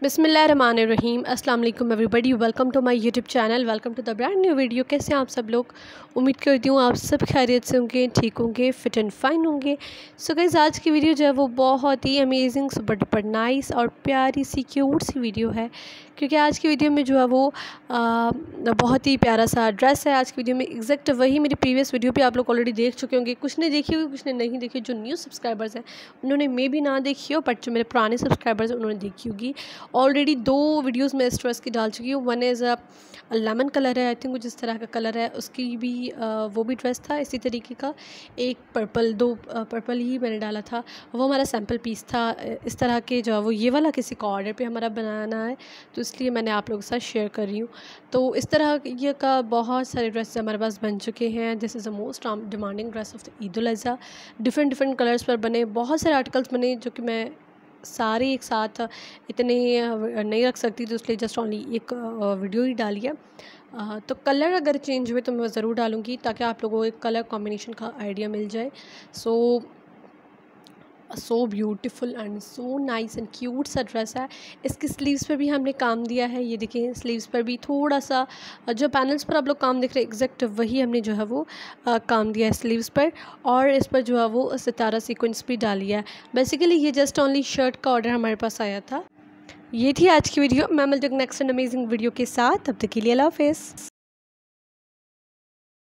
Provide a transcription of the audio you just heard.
बिस्मिल्लाहिर्रहमानिर्रहीम अस्सलाम वालेकुम everybody, welcome to my YouTube channel, welcome to the brand new video. कैसे हैं आप सब लोग? उम्मीद करती हूँ आप सब खैरियत से होंगे, ठीक होंगे, फिट एंड फाइन होंगे। सो गाइस, आज की वीडियो जो है वो बहुत ही अमेजिंग, सुपर डुपर नाइस और प्यारी सी क्यूट सी वीडियो है, क्योंकि आज की वीडियो में जो है वो बहुत ही प्यारा सा ड्रेस है। आज की वीडियो में एग्जैक्ट वही मेरी प्रीवियस वीडियो पे आप लोग ऑलरेडी देख चुके होंगे। कुछ ने देखी होगी, कुछ ने नहीं देखी। जो न्यू सब्सक्राइबर्स हैं उन्होंने मे भी ना देखी हो, बट जो मेरे पुराने सब्सक्राइबर्स हैं उन्होंने देखी होगी। ऑलरेडी 2 वीडियोस मैं इस ड्रेस की डाल चुकी हूँ। वन इज़ लेमन कलर है, आई थिंक जिस तरह का कलर है उसकी भी वो भी ड्रेस था इसी तरीके का। एक पर्पल, 2 पर्पल ही मैंने डाला था, वो हमारा सैम्पल पीस था। इस तरह के जो है वो ये वाला किसी का ऑर्डर पे हमारा बनाना है, तो इसलिए मैंने आप लोगों के साथ शेयर कर रही हूँ। तो इस तरह ये का बहुत सारे ड्रेस हमारे पास बन चुके हैं। This is the most demanding dress of the Eid ul Azha. Different colours पर बने, बहुत सारे आर्टिकल्स बने जो कि मैं सारे एक साथ इतने नहीं रख सकती, तो इसलिए जस्ट ओनली एक वीडियो ही डाली है। तो कलर अगर चेंज हुए तो मैं ज़रूर डालूँगी, ताकि आप लोगों को एक कलर कॉम्बिनेशन का आइडिया मिल जाए। So beautiful and so nice and cute सा ड्रेस है। इसकी स्लीव्स पर भी हमने काम दिया है, ये देखिए स्लीव्स पर भी थोड़ा सा जो पैनल्स पर आप लोग काम देख रहे हैं एग्जैक्ट वही हमने जो है वो काम दिया है स्लीव्स पर। और इस पर जो है वो सितारा सीक्वेंस भी डाली है। बेसिकली ये जस्ट ओनली शर्ट का ऑर्डर हमारे पास आया था। ये थी आज की वीडियो। मैं मिलती हूँ नेक्स्ट एंड अमेजिंग वीडियो के साथ, तब तक के लिए अल्लाह हाफ़िज़।